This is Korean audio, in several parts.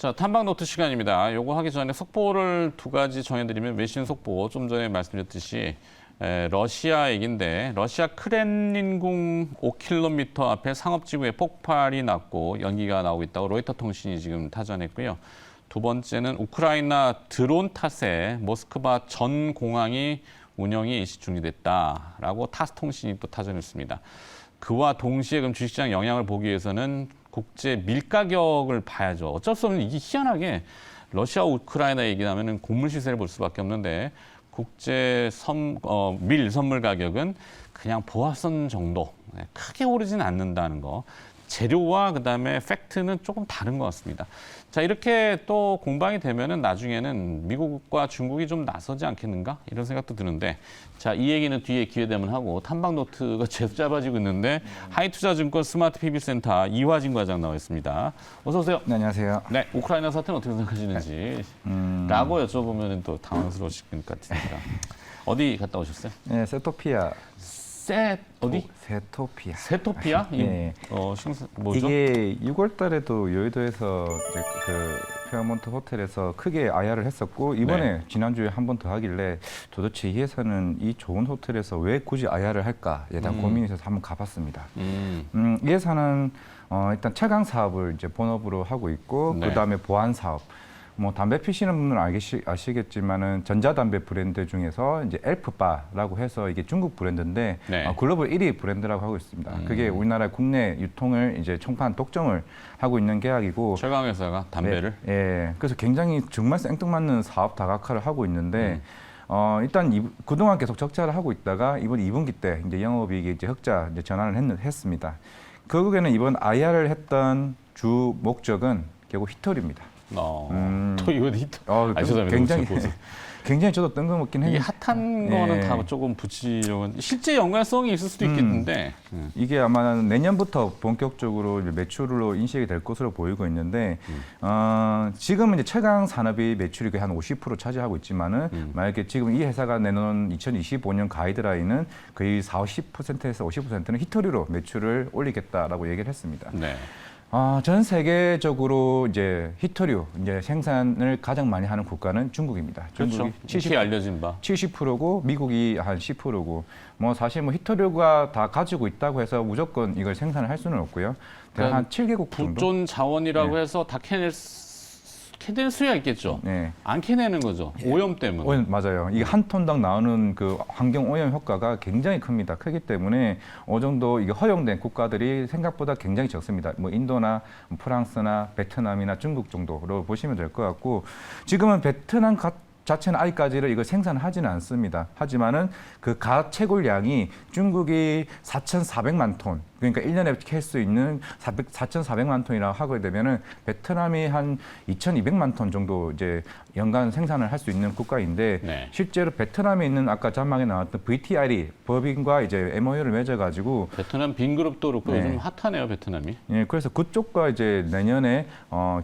자, 탐방 노트 시간입니다. 요거 하기 전에 속보를 두 가지 전해드리면 외신 속보 좀 전에 말씀드렸듯이 러시아 얘기인데 러시아 크렘린궁 5km 앞에 상업지구에 폭발이 났고 연기가 나오고 있다고 로이터 통신이 지금 타전했고요. 두 번째는 우크라이나 드론 탓에 모스크바 전 공항이 운영이 일시 중지됐다라고 타스 통신이 또 타전했습니다. 그와 동시에 그럼 주식시장 영향을 보기 위해서는 국제 밀 가격을 봐야죠. 어쩔 수 없는 이게 희한하게 러시아 우크라이나 얘기 나면은 곡물 시세를 볼 수밖에 없는데 국제 밀 선물 가격은 그냥 보합선 정도 크게 오르진 않는다는 거. 재료와 그다음에 팩트는 조금 다른 것 같습니다. 자, 이렇게 또 공방이 되면은 나중에는 미국과 중국이 좀 나서지 않겠는가 이런 생각도 드는데, 자, 이 얘기는 뒤에 기회 되면 하고 탐방 노트가 계속 짧아지고 있는데 하이투자증권 스마트 PB센터 이화진 과장 나와 있습니다. 어서 오세요. 네, 안녕하세요. 네, 우크라이나 사태는 어떻게 생각하시는지 라고 여쭤보면 또 당황스러우실 것 같으니까. 어디 갔다 오셨어요? 네, 세토피아. 어디? 세토피아. 세토피아? 네. 뭐죠? 이게 6월 달에도 여의도에서 이제 그 페어몬트 호텔에서 크게 IR을 했었고 이번에 네. 지난주에 한 번 더 하길래 도대체 이 회사는 이 좋은 호텔에서 왜 굳이 IR을 할까에 대한 고민이 있어서 한번 가봤습니다. 이 회사는 일단 채광 사업을 이제 본업으로 하고 있고 네. 그다음에 보안 사업. 뭐 담배 피시는 분들은 아시겠지만은 전자담배 브랜드 중에서 이제 엘프바라고 해서 이게 중국 브랜드인데 네. 글로벌 1위 브랜드라고 하고 있습니다. 그게 우리나라 국내 유통을 이제 총판 독점을 하고 있는 계약이고 최강 회사가 담배를. 네, 예. 그래서 굉장히 정말 생뚱맞는 사업 다각화를 하고 있는데 일단 그동안 계속 적자를 하고 있다가 이번 2분기 때 이제 영업이익이 이제 흑자 이제 전환을 했습니다. 결국에는 이번 IR을 했던 주 목적은 결국 히터리입니다. 또 이거 히터. 죄송합니다. 굉장히 저도 뜬금없긴 이게 해요. 핫한 거는 다 조금 붙이려고. 실제 연관성이 있을 수도 있겠는데. 이게 아마 내년부터 본격적으로 이제 매출로 인식이 될 것으로 보이고 있는데 지금은 이제 채광 산업이 매출이 거의 한 50% 차지하고 있지만은 만약에 지금 이 회사가 내놓은 2025년 가이드라인은 거의 40~50%에서 50%는 히터리로 매출을 올리겠다라고 얘기를 했습니다. 네. 전 세계적으로 이제 히터류 이제 생산을 가장 많이 하는 국가는 중국입니다. 그렇죠. 특히 알려진 바. 70%고 미국이 한 10%고 뭐 사실 뭐 히터류가 다 가지고 있다고 해서 무조건 이걸 생산을 할 수는 없고요. 그러니까 한 7개국 정도. 부존 자원이라고 해서 다 캐낼 수야 있겠죠. 네. 안 캐내는 거죠. 오염 때문에. 맞아요. 이게 한 톤당 나오는 그 환경 오염 효과가 굉장히 큽니다. 크기 때문에 어느 정도 이게 허용된 국가들이 생각보다 굉장히 적습니다. 뭐 인도나 프랑스나 베트남이나 중국 정도로 보시면 될 것 같고 지금은 베트남 자체는 아직까지는 이걸 생산하지는 않습니다. 하지만은 그 가채굴량이 중국이 4,400만 톤, 그러니까 1년에 캘 수 있는 4,400만 톤이라고 하게 되면은 베트남이 한 2,200만 톤 정도 이제 연간 생산을 할 수 있는 국가인데 네. 실제로 베트남에 있는 아까 자막에 나왔던 VTR이 법인과 이제 MOU를 맺어가지고 베트남 빈그룹도 그렇고 네. 요즘 핫하네요, 베트남이. 예, 그래서 그쪽과 이제 내년에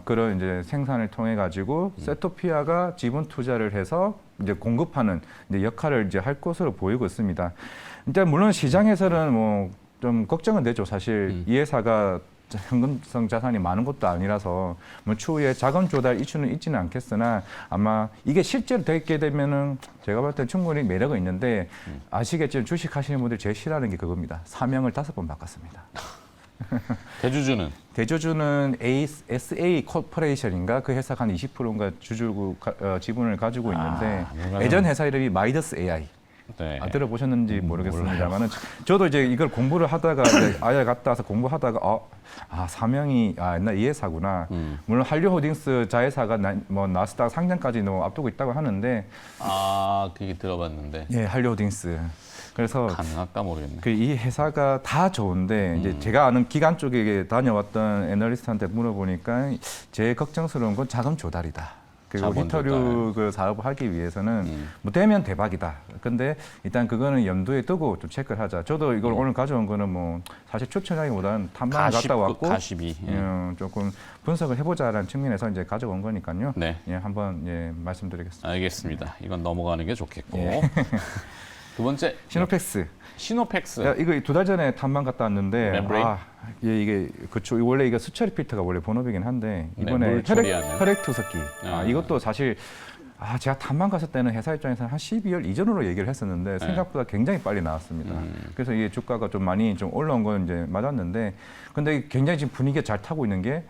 그런 이제 생산을 통해 가지고 세토피아가 지분 투자를 해서 이제 공급하는 이제 역할을 이제 할 것으로 보이고 있습니다. 일단 물론 시장에서는 뭐 좀 걱정은 되죠. 사실 이 회사가 현금성 자산이 많은 것도 아니라서 뭐 추후에 자금 조달 이슈는 있지는 않겠으나 아마 이게 실제로 되게 되면은 제가 볼 때 충분히 매력은 있는데 아시겠지만 주식 하시는 분들 제일 싫어하는 게 그겁니다. 사명을 5번 바꿨습니다. 대주주는 SA 코퍼레이션인가 그 회사가 한 20%인가 지분을 가지고 있는데 예전 회사 이름이 마이더스 AI. 네. 들어보셨는지 모르겠습니다만은 저도 이제 이걸 공부를 하다가 아예 갔다 와서 공부하다가 사명이 옛날 이 회사구나. 물론 한류호ldings 자회사가 뭐 나스닥 상장까지 앞두고 있다고 하는데 그게 들어봤는데. 예, 한류호ldings. 그래서 가능할까 모르겠네. 이 회사가 다 좋은데 이제 제가 아는 기관 쪽에 다녀왔던 애널리스트한테 물어보니까 제일 걱정스러운 건 자금 조달이다. 그리고 히터류 그 사업을 하기 위해서는 뭐 되면 대박이다. 근데 일단 그거는 염두에 두고 좀 체크를 하자. 저도 이걸 오늘 가져온 거는 뭐 사실 추천하기보다는 탐방을 갔다 왔고 가십이. 조금 분석을 해보자라는 측면에서 이제 가져온 거니까요. 네. 예, 한번 말씀드리겠습니다. 알겠습니다. 이건 넘어가는 게 좋겠고. 두 번째 시노펙스. 시노펙스. 야, 이거 2달 전에 탐방 갔다 왔는데 멤브레인? 이게 그쵸. 원래 이거 수처리 필터가 원래 본업이긴 한데 네, 이번에 물 처리하는. 혈액 투석기. 아. 이것도 사실 제가 탐방 갔을 때는 회사 입장에서는 한 12월 이전으로 얘기를 했었는데 생각보다 굉장히 빨리 나왔습니다. 그래서 이게 주가가 좀 많이 좀 올라온 건 이제 맞았는데 근데 굉장히 지금 분위기가 잘 타고 있는 게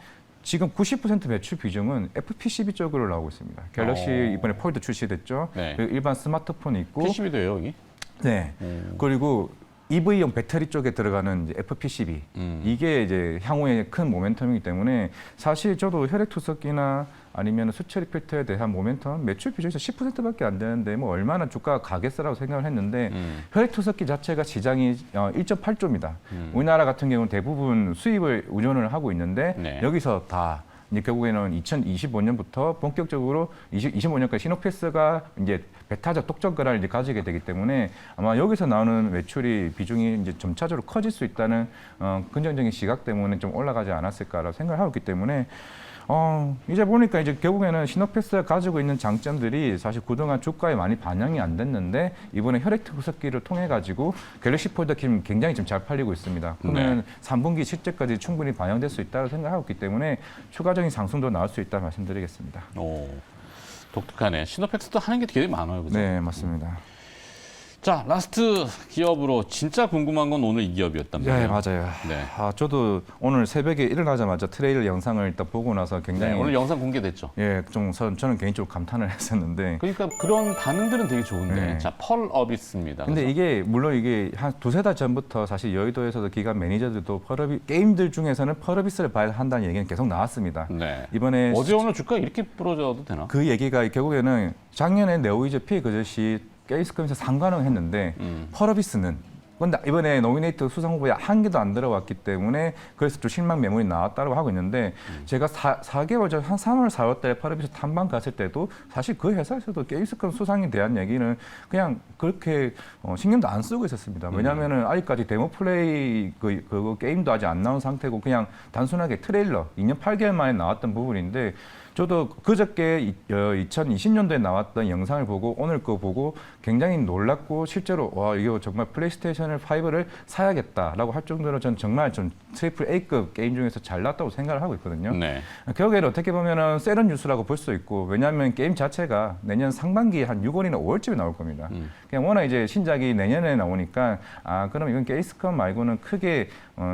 지금 90% 매출 비중은 FPCB 쪽으로 나오고 있습니다. 갤럭시 이번에 폴드 출시됐죠. 네. 그리고 일반 스마트폰이 있고 PCB도요 여기? 네. 그리고 EV용 배터리 쪽에 들어가는 이제 FPCB 이게 이제 향후에 큰 모멘텀이기 때문에 사실 저도 혈액 투석기나 아니면 수처리 필터에 대한 모멘텀 매출 비중에서 10%밖에 안 되는데 뭐 얼마나 주가가 가겠어라고 생각을 했는데 혈액 투석기 자체가 시장이 1.8조입니다. 우리나라 같은 경우는 대부분 수입을 운영을 하고 있는데 네. 여기서 다 이제 결국에는 2025년부터 본격적으로 25년까지 시노패스가 이제 배타적 독점 권한을 이제 가지게 되기 때문에 아마 여기서 나오는 매출이 비중이 이제 점차적으로 커질 수 있다는 긍정적인 시각 때문에 좀 올라가지 않았을까라고 생각을 하고 있기 때문에 이제 보니까 이제 결국에는 시노패스가 가지고 있는 장점들이 사실 그동안 주가에 많이 반영이 안 됐는데 이번에 혈액 투석기를 통해 가지고 갤럭시 폴더 킴 굉장히 지금 잘 팔리고 있습니다. 그러면 3분기 실제까지 충분히 반영될 수 있다고 생각하고 있기 때문에 추가적인 상승도 나올 수 있다 말씀드리겠습니다. 오, 독특하네. 시노펙스도 하는 게 되게 많아요, 그죠? 네, 맞습니다. 자, 라스트 기업으로 진짜 궁금한 건 오늘 이 기업이었답니다. 네, 맞아요. 네. 저도 오늘 새벽에 일어나자마자 트레일 영상을 일단 보고 나서 굉장히 네, 오늘 영상 공개됐죠. 예, 좀 저는 개인적으로 감탄을 했었는데 그러니까 그런 반응들은 되게 좋은데, 네. 자, 펄어비스입니다. 근데 이게 물론 이게 한 2-3달 전부터 사실 여의도에서도 기관 매니저들도 게임들 중에서는 펄어비스를 봐야 한다는 얘기는 계속 나왔습니다. 네. 이번에 어제 오늘 주가 이렇게 부러져도 되나? 그 얘기가 결국에는 작년에 네오이즈 피 그것이 게임스컴에서 상관을 했는데 펄어비스는 근데 이번에 노미네이트 수상 후보에 한 개도 안 들어왔기 때문에 그래서 좀 실망 매물이 나왔다고 하고 있는데 제가 4개월 전 한 3월, 4월 달에 펄어비스 탐방 갔을 때도 사실 그 회사에서도 게임스컴 수상에 대한 얘기는 그냥 그렇게 신경도 안 쓰고 있었습니다. 왜냐하면은 아직까지 데모 플레이 그 게임도 아직 안 나온 상태고 그냥 단순하게 트레일러 2년 8개월 만에 나왔던 부분인데 저도 그저께 2020년도에 나왔던 영상을 보고 오늘 거 보고 굉장히 놀랐고 실제로 와 이거 정말 플레이스테이션 5를 사야겠다라고 할 정도로 전 정말 좀 트리플 A급 게임 중에서 잘났다고 생각을 하고 있거든요. 네. 결국에는 어떻게 보면은 세런 뉴스라고 볼 수 있고 왜냐하면 게임 자체가 내년 상반기에 한 6월이나 5월쯤에 나올 겁니다. 그냥 워낙 이제 신작이 내년에 나오니까 그럼 이건 게임스컴 말고는 크게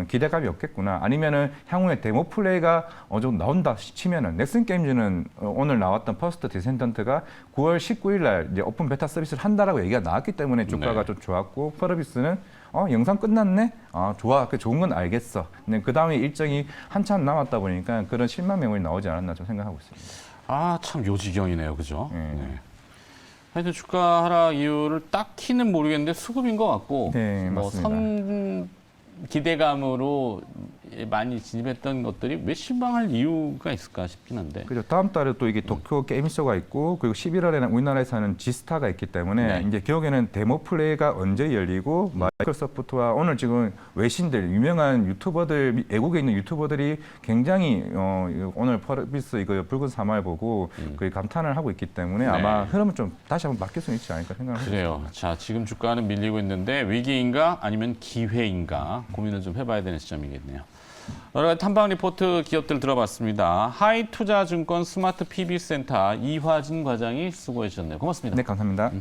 기대감이 없겠구나. 아니면은 향후에 데모 플레이가 좀 나온다 치면은 넥슨 게임즈는 오늘 나왔던 퍼스트 디센던트가 9월 19일 날 이제 오픈 베타 서비스를 한다라고 얘기가 나왔기 때문에 주가가 네. 좀 좋았고 펄어비스는 영상 끝났네? 좋아. 그 좋은 건 알겠어. 근데 그 다음에 일정이 한참 남았다 보니까 그런 실망 매물이 나오지 않았나 좀 생각하고 있습니다. 아, 참 요지경이네요, 그죠? 네. 네. 하여튼 주가 하락 이유를 딱히는 모르겠는데 수급인 것 같고, 네, 뭐 맞습니다. 선 기대감으로 많이 진입했던 것들이 왜 실망할 이유가 있을까 싶긴 한데. 그죠. 다음 달에 또 이게 도쿄 게임쇼가 있고 그리고 11월에는 우리나라에서는 지스타가 있기 때문에 네. 이제 기억에는 데모 플레이가 언제 열리고 마이크로소프트와 오늘 지금 외신들 유명한 유튜버들 외국에 있는 유튜버들이 굉장히 오늘 펄어비스 이거 붉은 사마를 보고 거의 감탄을 하고 있기 때문에 아마 흐름은 좀 다시 한번 바뀔 수 있지 않을까 생각합니다. 그래요. 자, 지금 주가는 밀리고 있는데 위기인가 아니면 기회인가 고민을 좀 해봐야 되는 시점이겠네요. 여러 가지 탐방 리포트 기업들 들어봤습니다. 하이투자증권 스마트 PB센터 이화진 과장이 수고해 주셨네요. 고맙습니다. 네, 감사합니다.